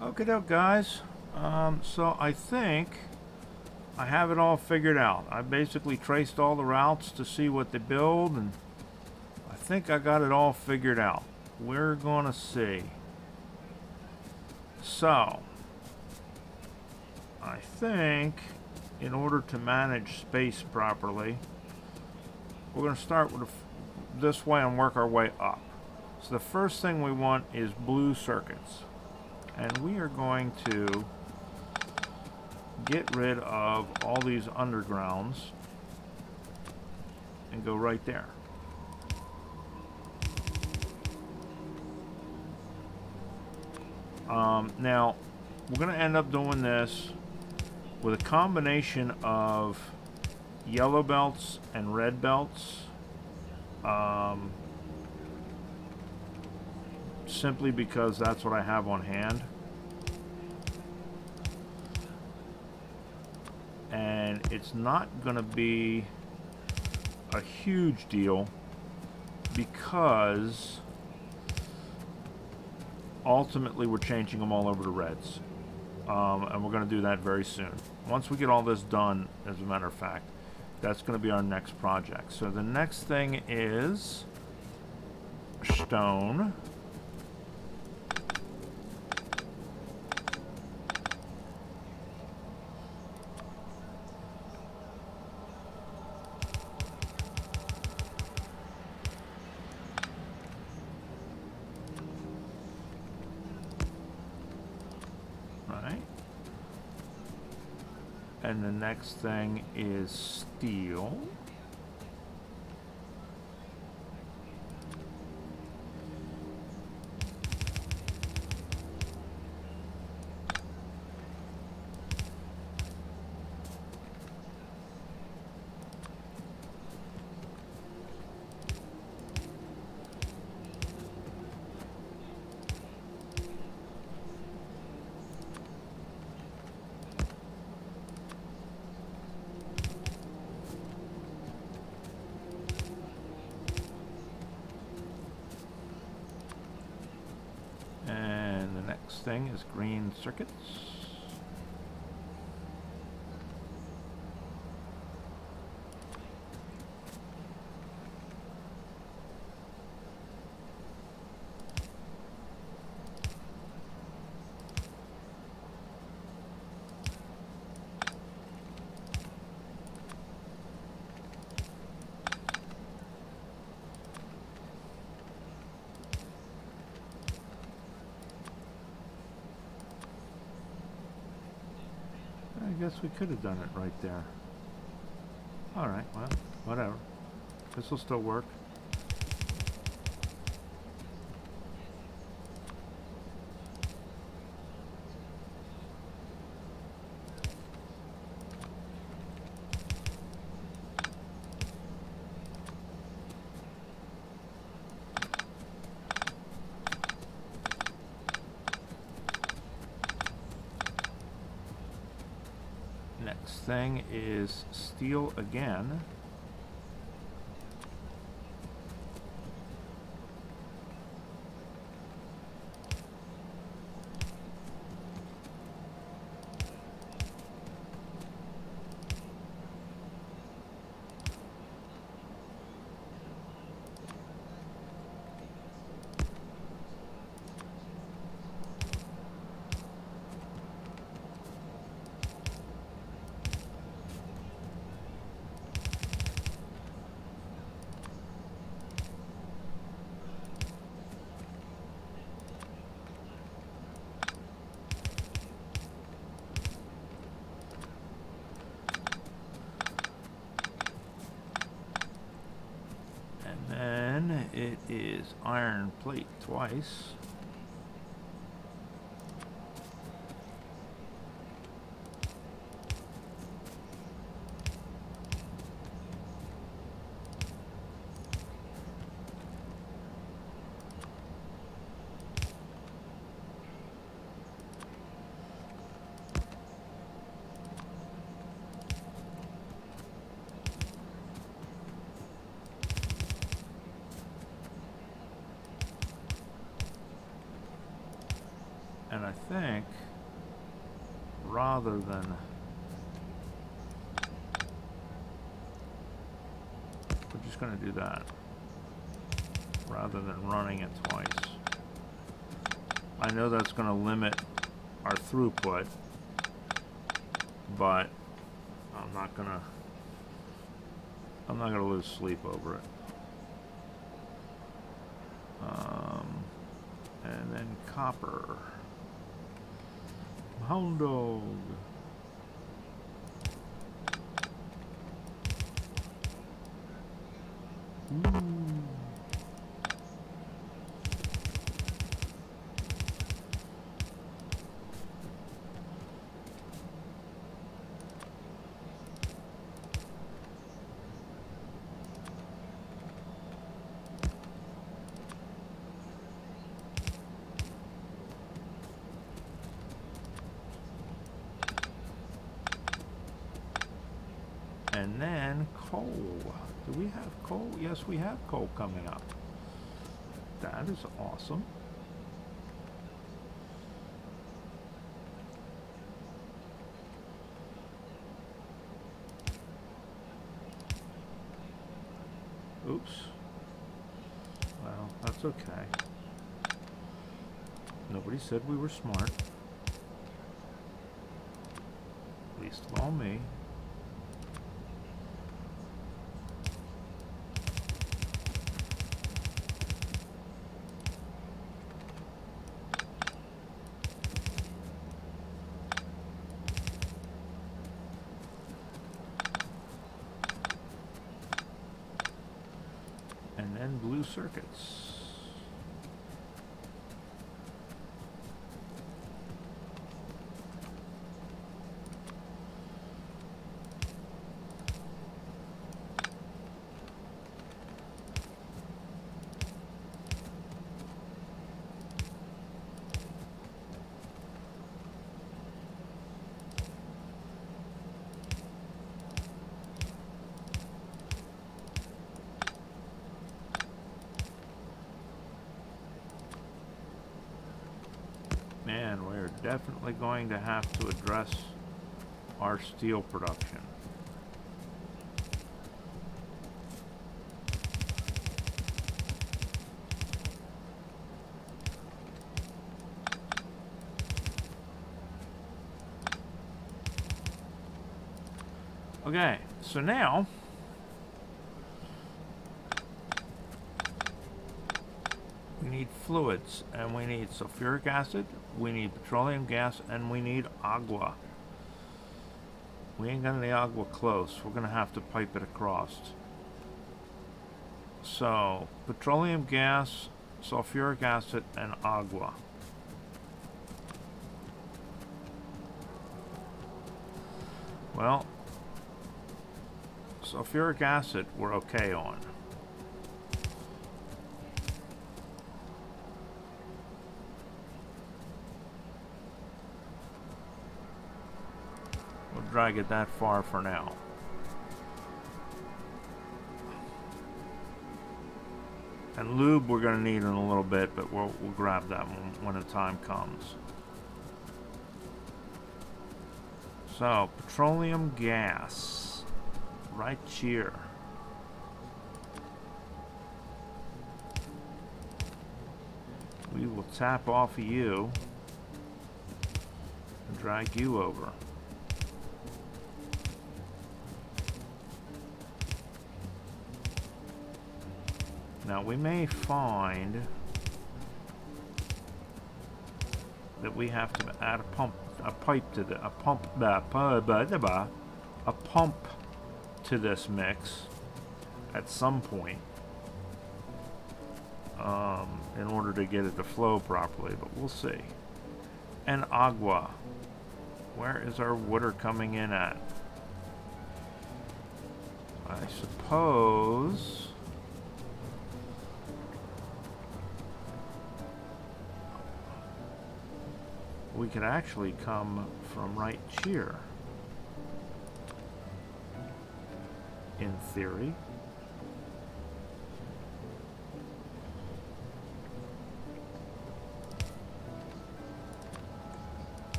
Okay, doke, guys. So I think I have it all figured out. I basically traced all the routes to see what they build, and I think I got it all figured out. We're gonna see. So, I think in order to manage space properly, we're gonna start with this way and work our way up. So the first thing we want is blue circuits. And we are going to get rid of all these undergrounds and go right there. Now, we're going to end up doing this with a combination of yellow belts and red belts. Simply because that's what I have on hand. And it's not going to be a huge deal because ultimately we're changing them all over to reds. And we're going to do that very soon. Once we get all this done, as a matter of fact, that's going to be our next project. So the next thing is stone. And the next thing is steel. Thing is green circuits. I guess we could have done it right there. Alright, well, whatever. This will still work. Next thing is steel again. It is iron plate twice. And I think, rather than... we're just going to do that. Rather than running it twice. I know that's going to limit our throughput, but I'm not going to lose sleep over it. And then copper. Hound dog. And then coal. Do we have coal? Yes, we have coal coming up. That is awesome. Oops. Well, that's okay. Nobody said we were smart. Least of all me. And then blue circuits. Man, we're definitely going to have to address our steel production. Okay, so now we need fluids, and we need sulfuric acid, we need petroleum gas, and we need agua. We ain't got any agua close. We're gonna have to pipe it across. So, petroleum gas, sulfuric acid, and agua. Well, sulfuric acid we're okay on. We'll drag it that far for now. And lube we're going to need in a little bit, but we'll grab that when the time comes. So, petroleum gas. Right here. We will tap off of you and drag you over. Now we may find that we have to add a pipe to a pump to this mix at some point in order to get it to flow properly, but we'll see. And agua. Where is our water coming in at? I suppose we could actually come from right here, in theory.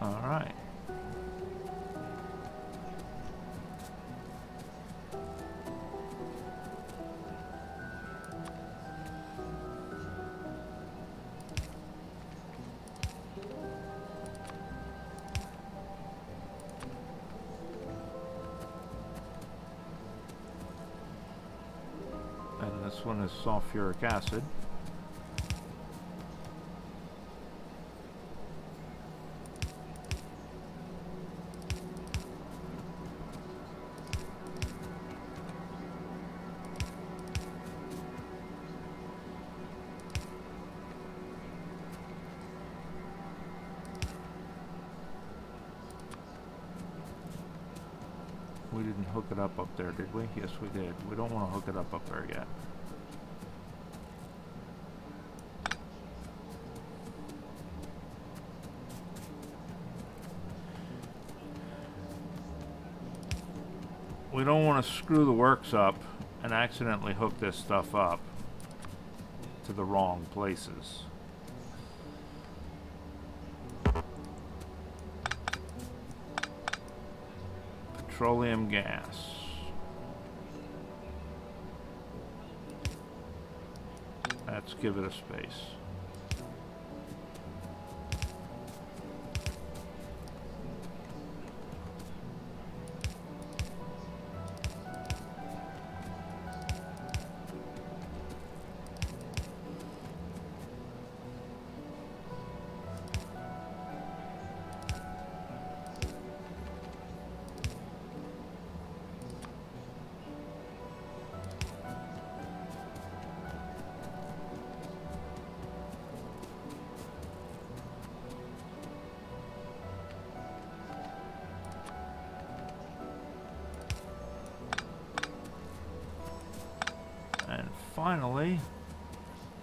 All right. And this one is sulfuric acid. We didn't hook it up there, did we? Yes, we did. We don't want to hook it up there yet. We don't want to screw the works up and accidentally hook this stuff up to the wrong places. Petroleum gas. Let's give it a space. And finally,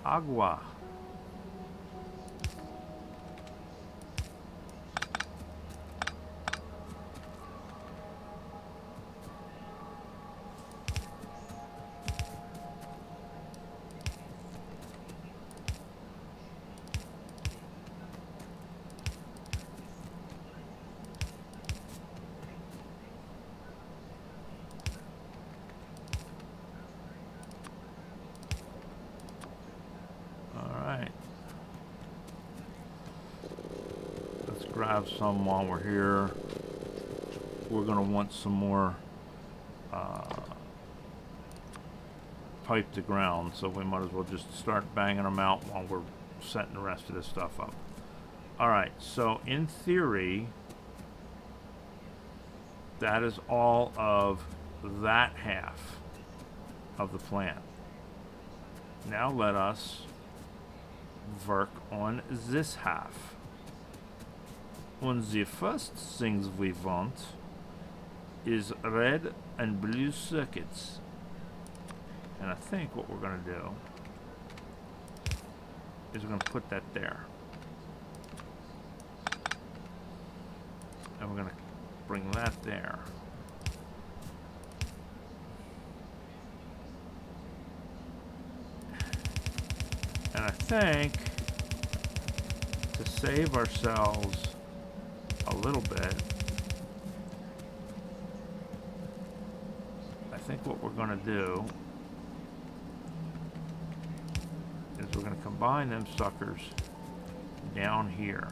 agua. Grab some while we're here. We're going to want some more pipe to ground, so we might as well just start banging them out while we're setting the rest of this stuff up. Alright, so in theory, that is all of that half of the plant. Now let us work on this half. And the first things we want is red and blue circuits. And I think what we're going to do is we're going to put that there. And we're going to bring that there. And I think to save ourselves a little bit, I think what we're going to do is we're going to combine them suckers down here.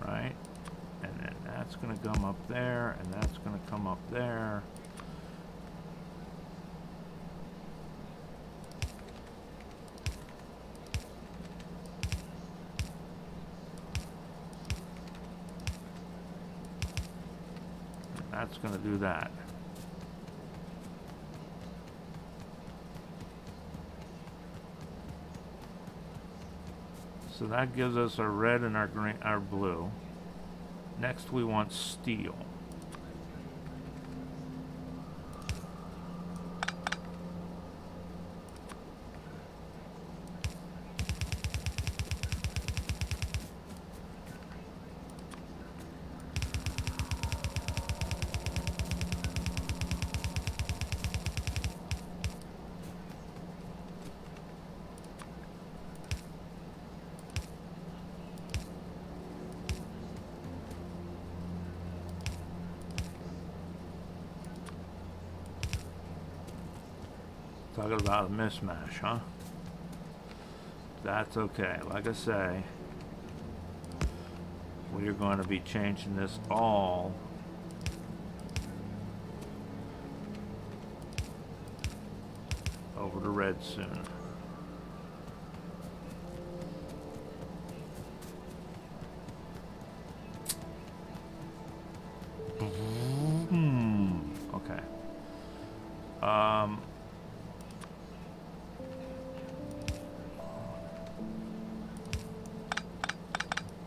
Right? And then that's going to come up there, and that's going to come up there. And that's going to do that. So that gives us our red and our green, our blue. Next we want steel. Talking about a mismatch, huh? That's okay. Like I say, we are going to be changing this all over to red soon. Okay.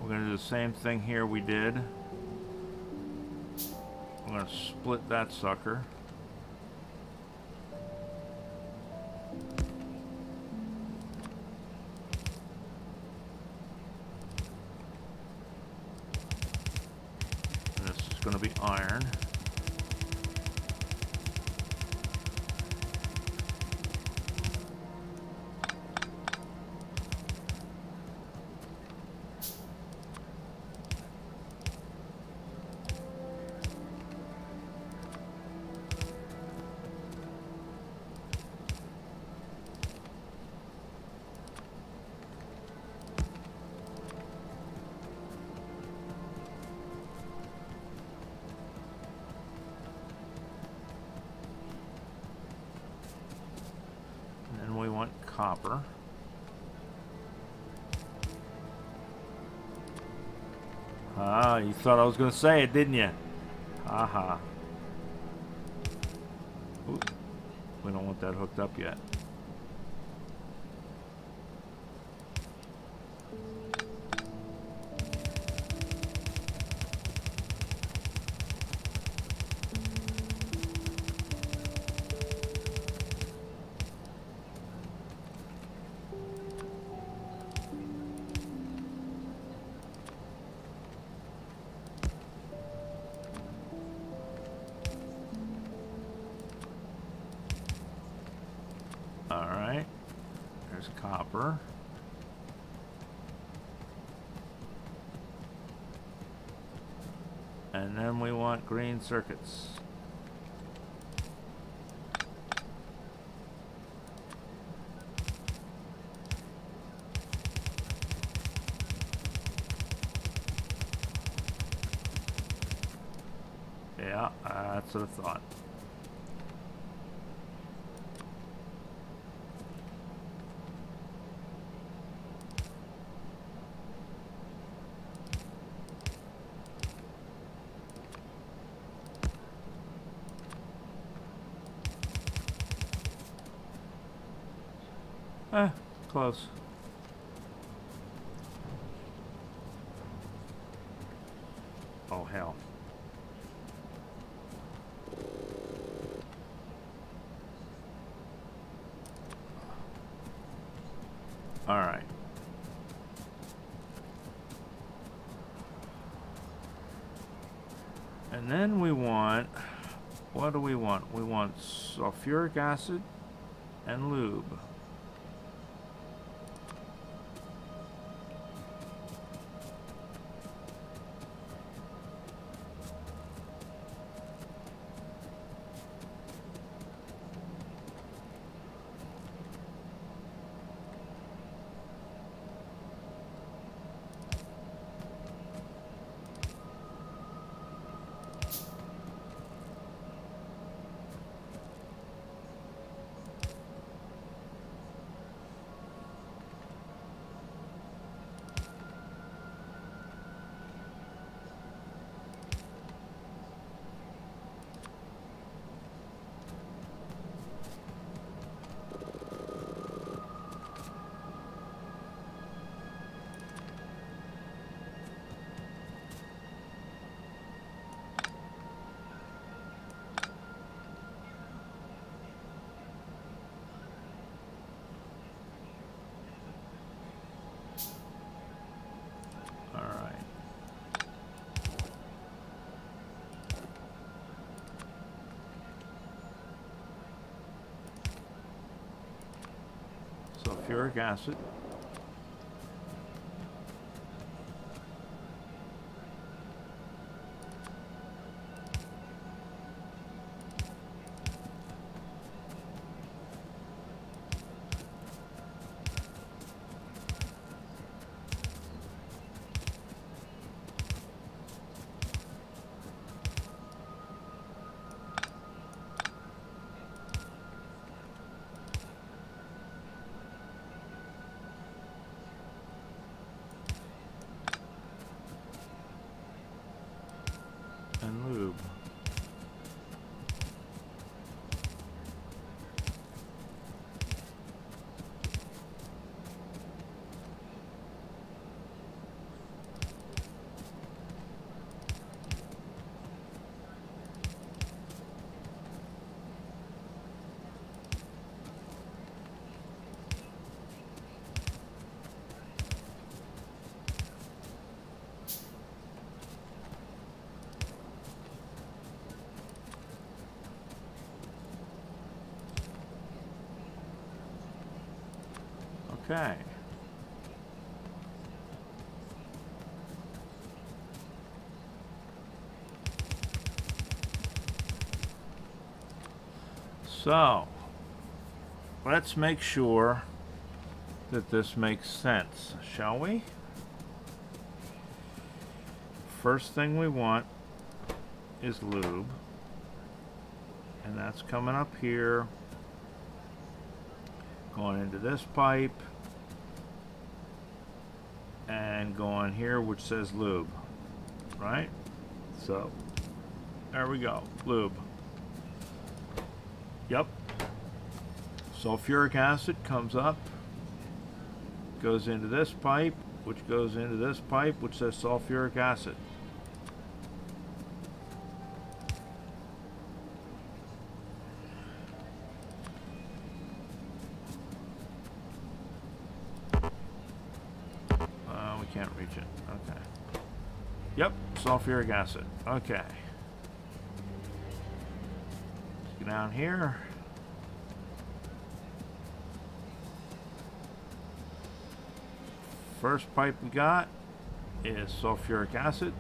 We're going to do the same thing here we did. We're going to split that sucker. And this is going to be iron. Copper. Ah, you thought I was going to say it, didn't you? Haha. Ooh, we don't want that hooked up yet. Alright, there's copper. And then we want green circuits. Yeah, that's what I thought. Close. Oh, hell. All right. And then we want, what do we want? We want sulfuric acid and lube. sulfuric acid. And lube. Okay. So, let's make sure that this makes sense, shall we? First thing we want is lube. And that's coming up here, going into this pipe, and going here, which says lube, right? So there we go, lube. Yep. Sulfuric acid comes up, goes into this pipe, which goes into this pipe, which says sulfuric acid. Can't reach it. Okay. Yep, sulfuric acid. Okay. Let's get down here. First pipe we got is sulfuric acid.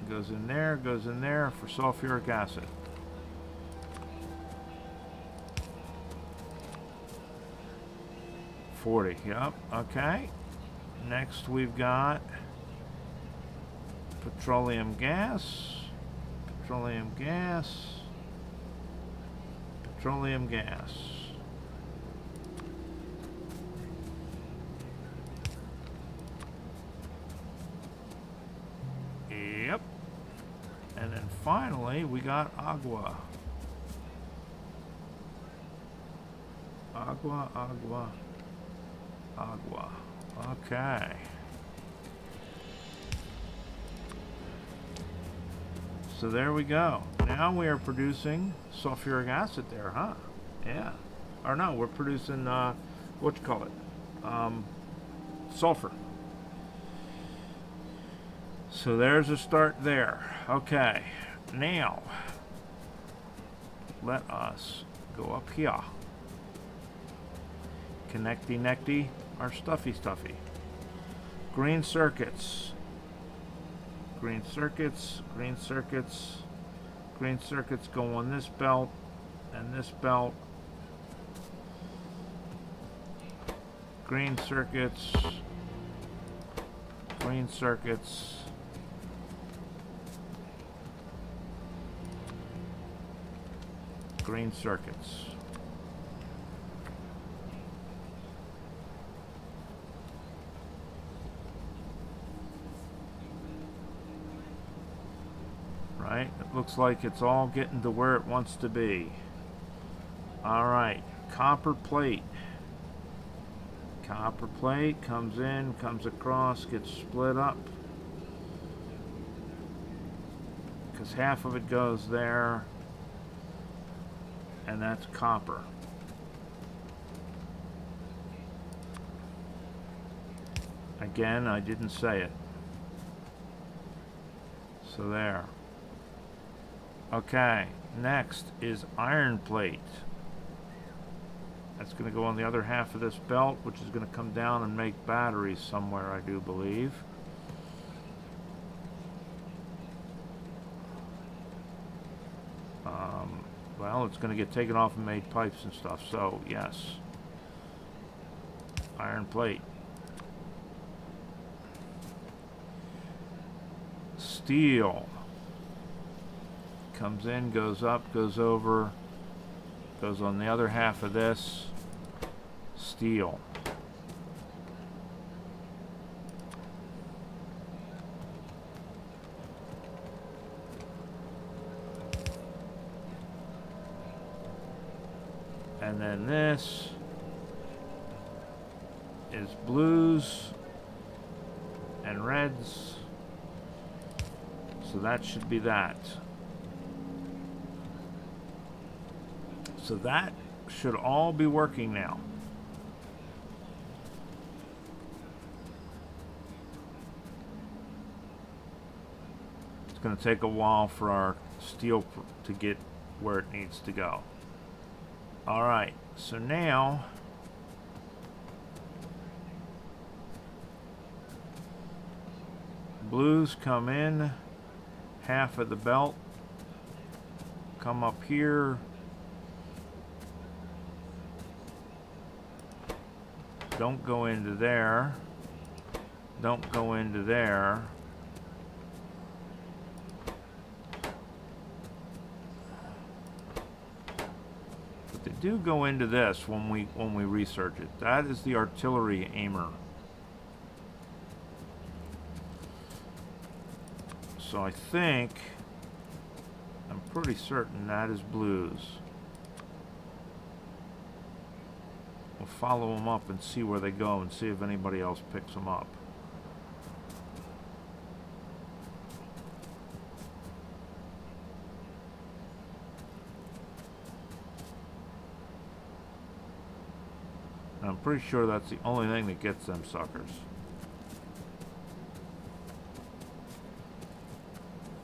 Goes in there for sulfuric acid. Yep, okay. Next we've got petroleum gas, petroleum gas, petroleum gas. Yep. And then finally we got agua. Agua, agua. Agua. Okay. So there we go. Now we are producing sulfuric acid there, huh? Yeah. Or no, we're producing, what you call it? Sulfur. So there's a start there. Okay. Now, let us go up here. Connecty necty, our stuffy. Green circuits. Green circuits go on this belt and this belt. Green circuits. Green circuits. Green circuits. Right? It looks like it's all getting to where it wants to be. Alright, copper plate. Copper plate comes in, comes across, gets split up. Because half of it goes there, and that's copper. Again, I didn't say it. So there. Okay, next is iron plate. That's going to go on the other half of this belt, which is going to come down and make batteries somewhere, I do believe. Well, it's going to get taken off and made pipes and stuff, so yes. Iron plate. Steel. Comes in, goes up, goes over, goes on the other half of this. Steel. And then this is blues and reds. So that should be that. So that should all be working now. It's going to take a while for our steel to get where it needs to go. Alright, so now blues come in, half of the belt, come up here, don't go into there, don't go into there. They do go into this when we research it. That is the artillery aimer. So I think, I'm pretty certain that is blues. We'll follow them up and see where they go and see if anybody else picks them up. I'm pretty sure that's the only thing that gets them suckers.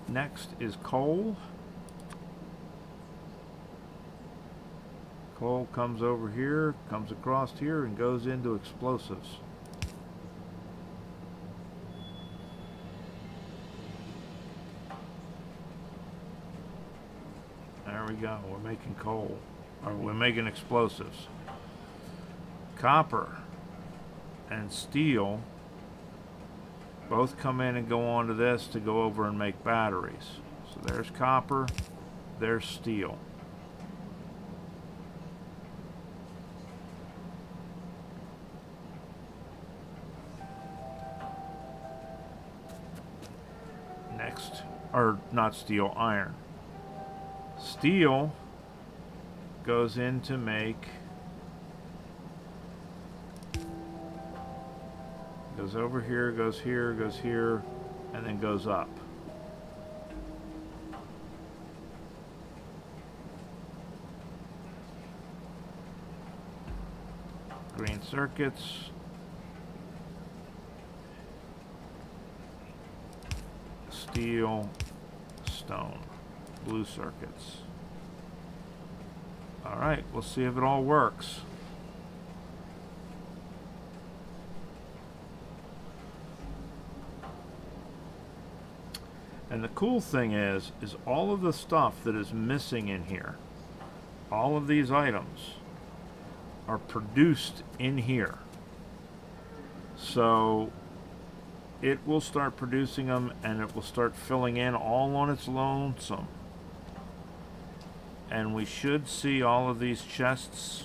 Next is coal. Coal comes over here, comes across here, and goes into explosives. There we go. We're making coal. Or we're making explosives. Copper and steel both come in and go onto this to go over and make batteries. So there's copper, there's steel. Next, or not steel, iron. Steel goes in to make, goes over here, goes here, and then goes up. Green circuits. Steel, stone. Blue circuits. Alright, we'll see if it all works. And the cool thing is all of the stuff that is missing in here, all of these items are produced in here. So it will start producing them and it will start filling in all on its lonesome. And we should see all of these chests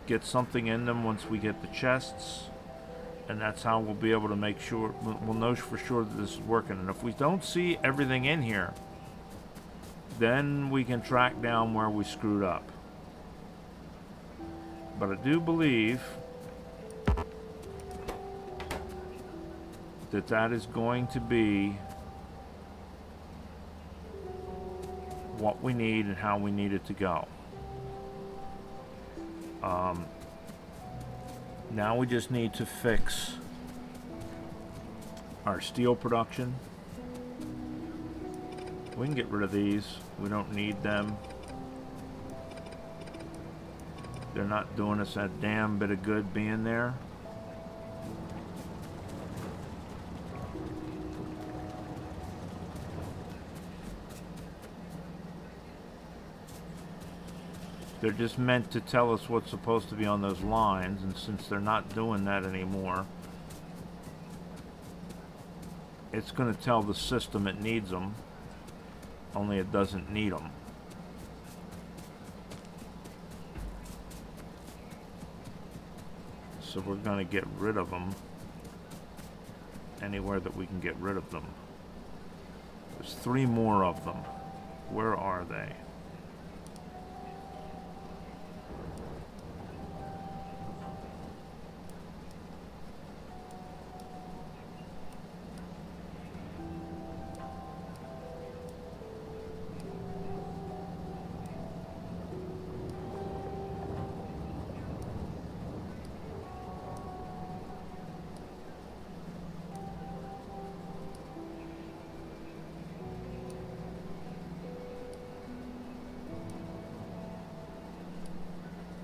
get something in them once we get the chests. And that's how we'll be able to make sure, we'll know for sure that this is working. And if we don't see everything in here, then we can track down where we screwed up. But I do believe that that is going to be what we need and how we need it to go. Now we just need to fix our steel production. We can get rid of these. We don't need them. They're not doing us that damn bit of good being there. They're just meant to tell us what's supposed to be on those lines, and since they're not doing that anymore, it's going to tell the system it needs them, only it doesn't need them. So we're going to get rid of them anywhere that we can get rid of them. There's 3 more of them. Where are they?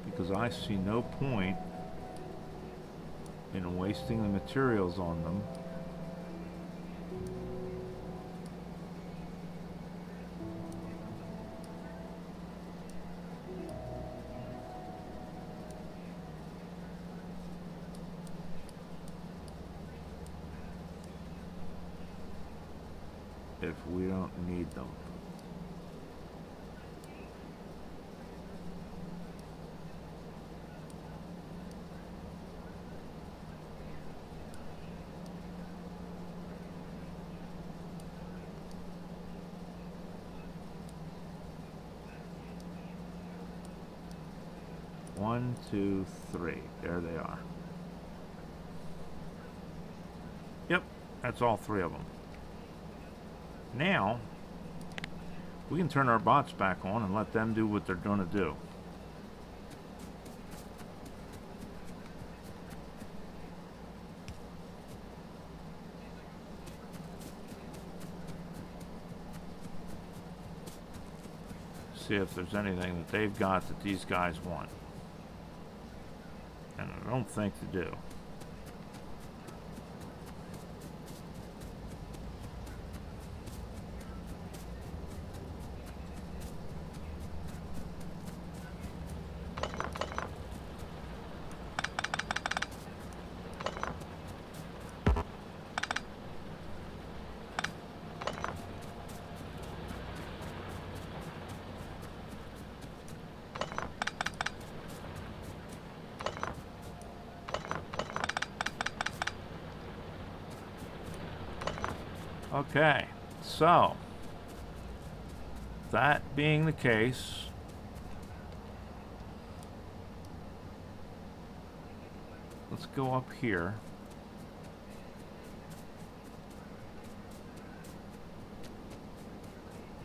Because I see no point in wasting the materials on them. If we don't need them. One, two, three. There they are. Yep, that's all 3 of them. Now, we can turn our bots back on and let them do what they're going to do. See if there's anything that they've got that these guys want. And I don't think they do. Okay, so that being the case, let's go up here.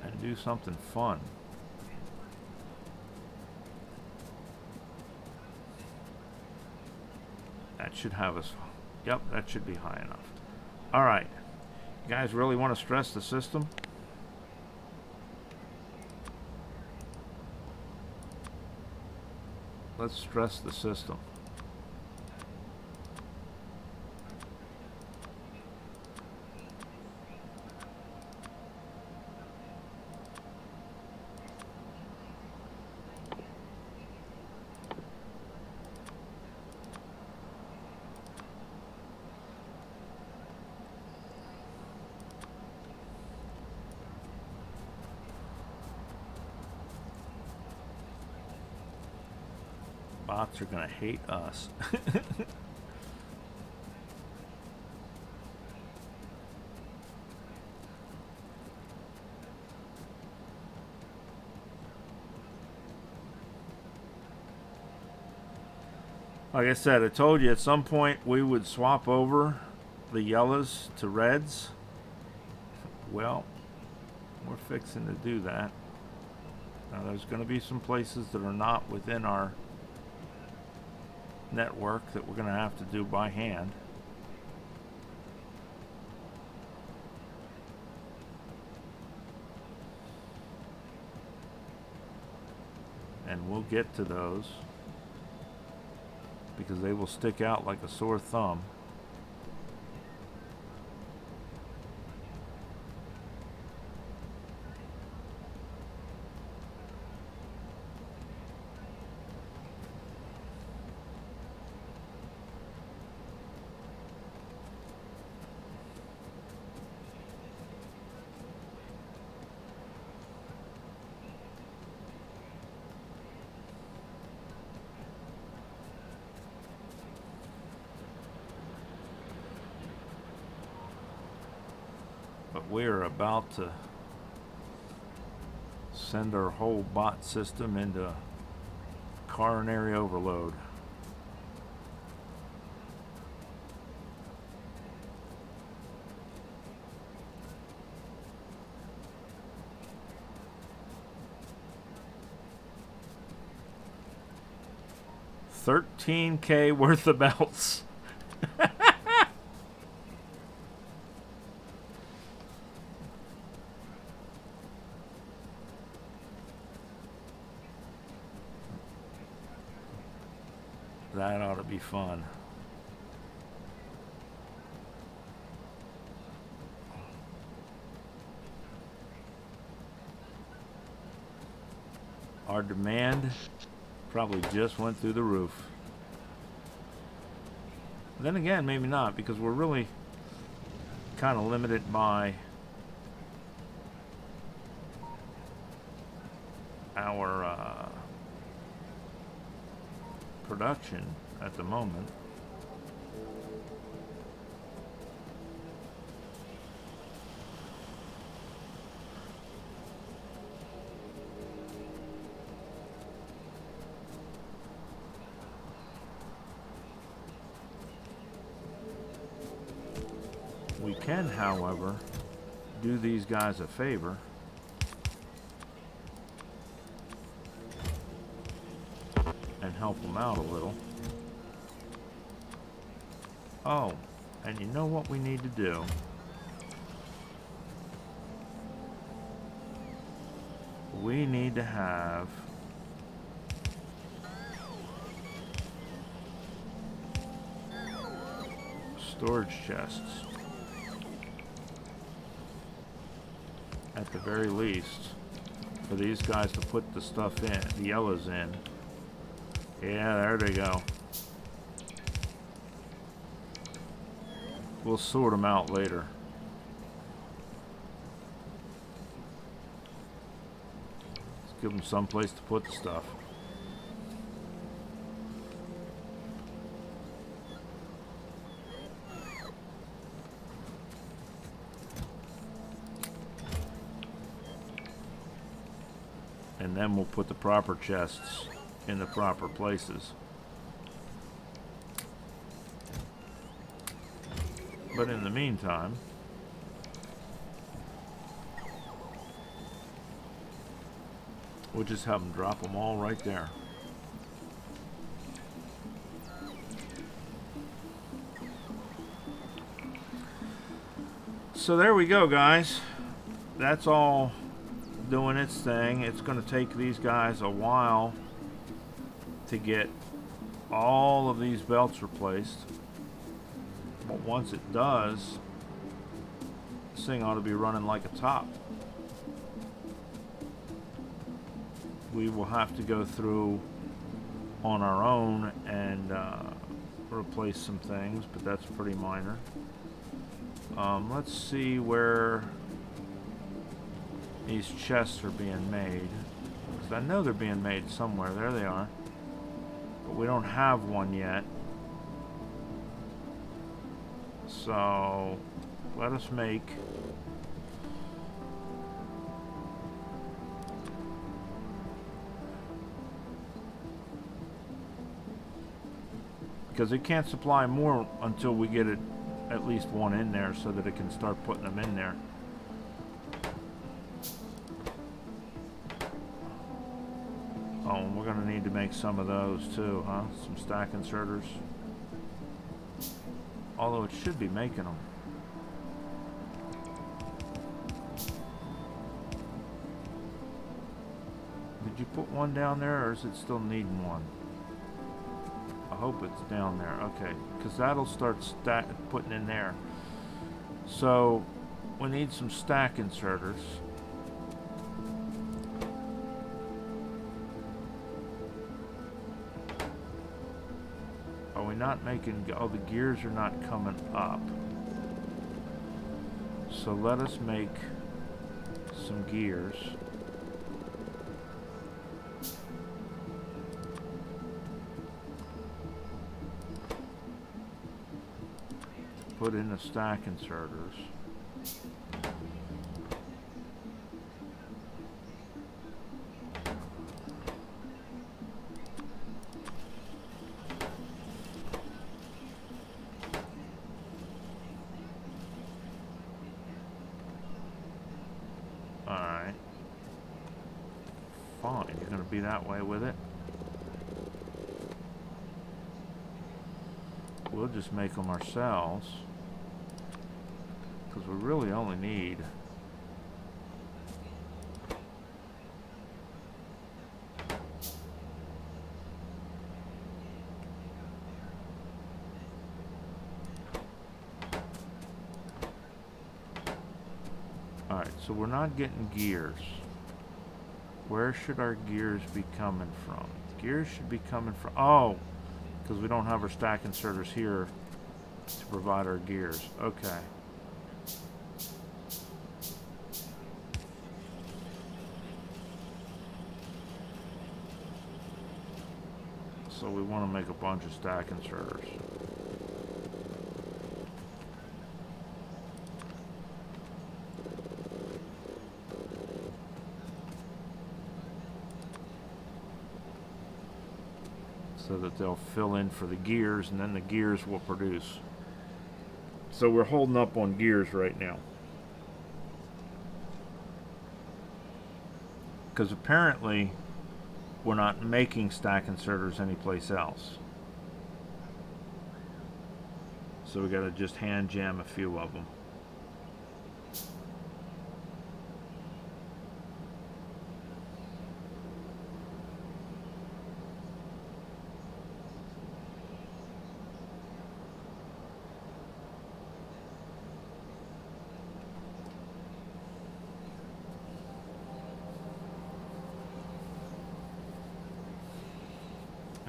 And do something fun. That should have us. Yep, that should be high enough. All right. You guys really want to stress the system? Let's stress the system. Bots are gonna hate us. Like I said, I told you at some point we would swap over the yellows to reds. Well, we're fixing to do that. Now there's going to be some places that are not within our network that we're going to have to do by hand. And we'll get to those. because they will stick out like a sore thumb. But we're about to send our whole bot system into coronary overload. $13K worth of belts. That ought to be fun. Our demand probably just went through the roof. Then again, maybe not, because we're really kind of limited by our production at the moment. We can, however, do these guys a favor and help them out a little. Oh, and you know what we need to do? We need to have storage chests. At the very least, for these guys to put the stuff in, the yellows in. Yeah, there they go. We'll sort them out later. Let's give them some place to put the stuff. And then we'll put the proper chests in the proper places. But in the meantime, we'll just have them drop them all right there. So there we go, guys. That's all doing its thing. It's going to take these guys a while to get all of these belts replaced. But once it does, this thing ought to be running like a top. We will have to go through on our own and replace some things, but that's pretty minor. Let's see where these chests are being made, because I know they're being made somewhere. There they are, but we don't have one yet. So let us make because it can't supply more until we get it at least one in there so that it can start putting them in there. Oh, and we're going to need to make some of those too, huh? Some stack inserters. Although it should be making them. Did you put one down there, or is it still needing one? I hope it's down there. Okay, because that'll start putting in there. So we need some stack inserters. Are we not making... Oh, the gears are not coming up. So let us make some gears. Put in the stack inserters. Alright. Fine, you're going to be that way with it. We'll just make them ourselves. Because we really only need alright, so we're not getting gears. Where should our gears be coming from? Gears should be coming from... Oh! Because we don't have our stack inserters here to provide our gears. Okay. So we want to make a bunch of stack inserters. So that they'll fill in for the gears, and then the gears will produce. So we're holding up on gears right now. Because apparently we're not making stack inserters anyplace else. So we got to just hand jam a few of them.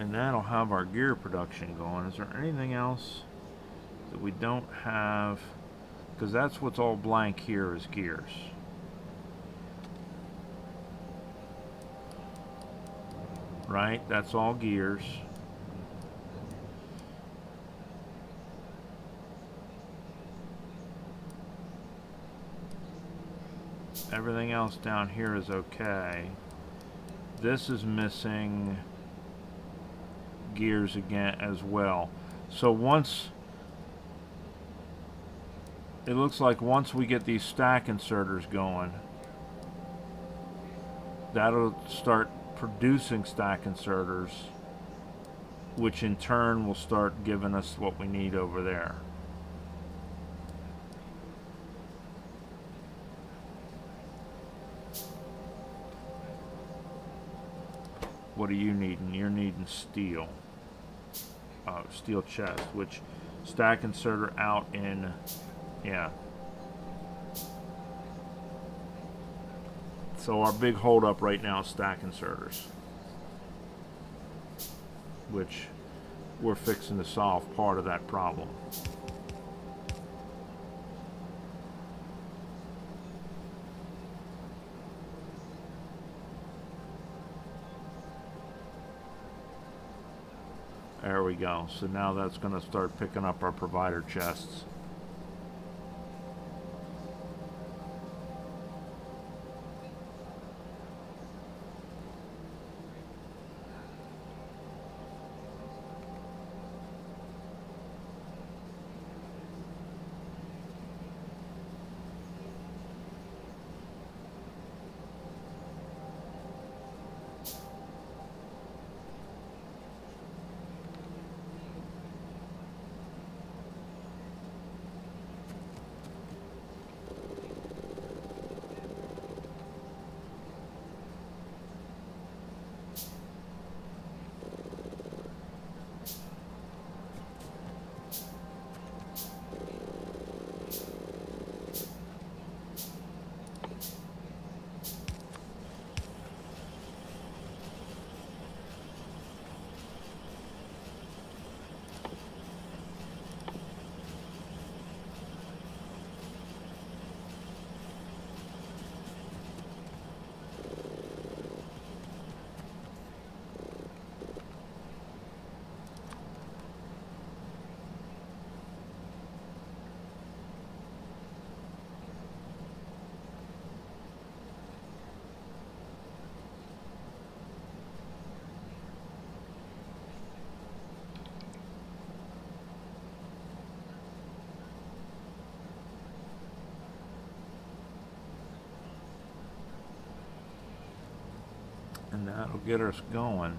And that'll have our gear production going. Is there anything else that we don't have? Because that's what's all blank here is gears. Right? That's all gears. Everything else down here is okay. This is missing gears again as well. So once it looks like once we get these stack inserters going, that'll start producing stack inserters, which in turn will start giving us what we need over there. What are you needing? You're needing steel. Steel chest, which stack inserter out in, yeah. So our big hold up right now is stack inserters, which we're fixing to solve part of that problem. There we go. So now that's going to start picking up our provider chests. And that'll get us going.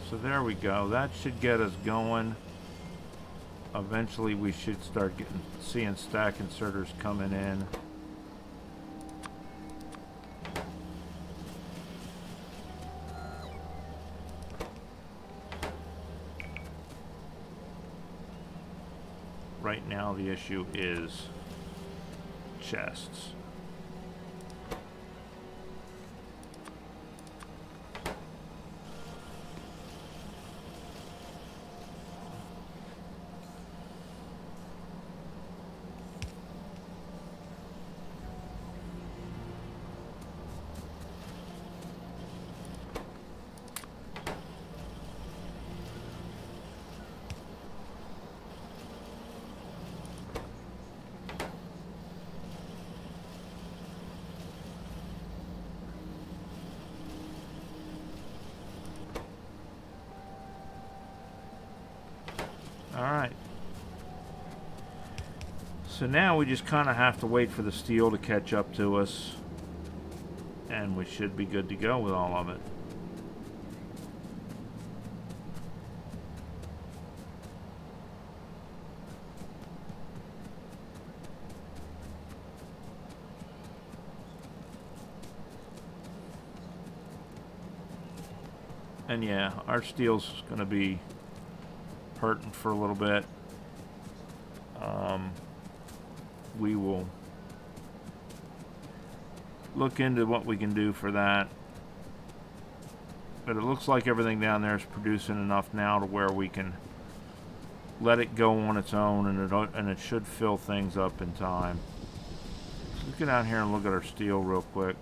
So there we go. That should get us going. Eventually we should start seeing stack inserters coming in. Right now the issue is chests. Alright. So now we just kind of have to wait for the steel to catch up to us. And we should be good to go with all of it. And yeah, our steel's going to be hurting for a little bit. We will look into what we can do for that. But it looks like everything down there is producing enough now to where we can let it go on its own, and it should fill things up in time. So let's get down here and look at our steel real quick.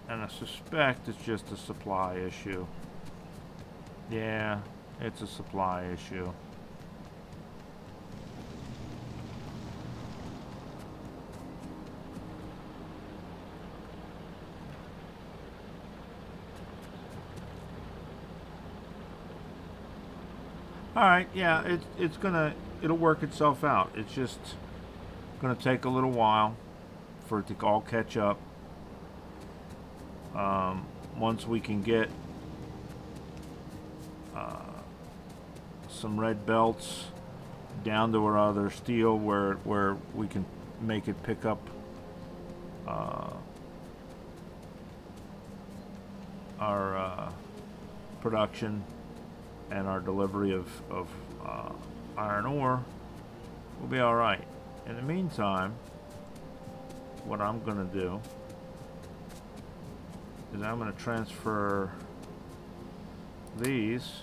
And I suspect it's just a supply issue. Yeah, it's a supply issue. Alright, yeah, it'll work itself out. It's just gonna take a little while for it to all catch up. Once we can get some red belts down to our other steel where we can make it pick up our production and our delivery of iron ore, we'll be alright. In the meantime, what I'm gonna do is I'm going to transfer these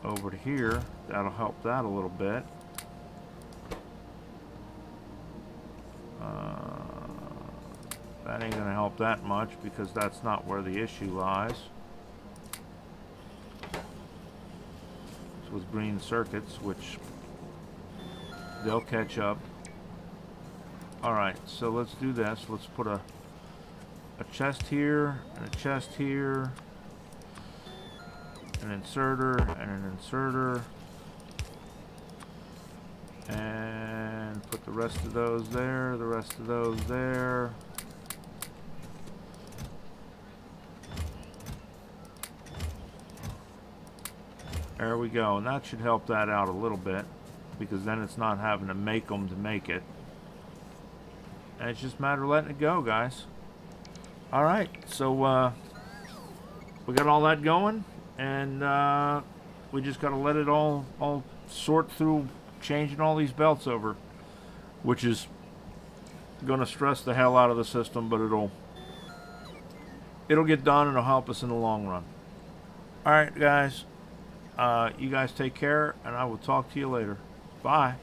over to here. That'll help that a little bit. That ain't going to help that much because that's not where the issue lies. with green circuits, which they'll catch up. Alright, so let's do this. Let's put a chest here, and a chest here, an inserter, and an inserter, and put the rest of those there, the rest of those there. There we go, and that should help that out a little bit, because then it's not having to make them to make it. And it's just a matter of letting it go, guys. Alright, so we got all that going, and we just got to let it all sort through changing all these belts over, which is going to stress the hell out of the system, but it'll get done and it'll help us in the long run. Alright, guys. You guys take care, and I will talk to you later. Bye.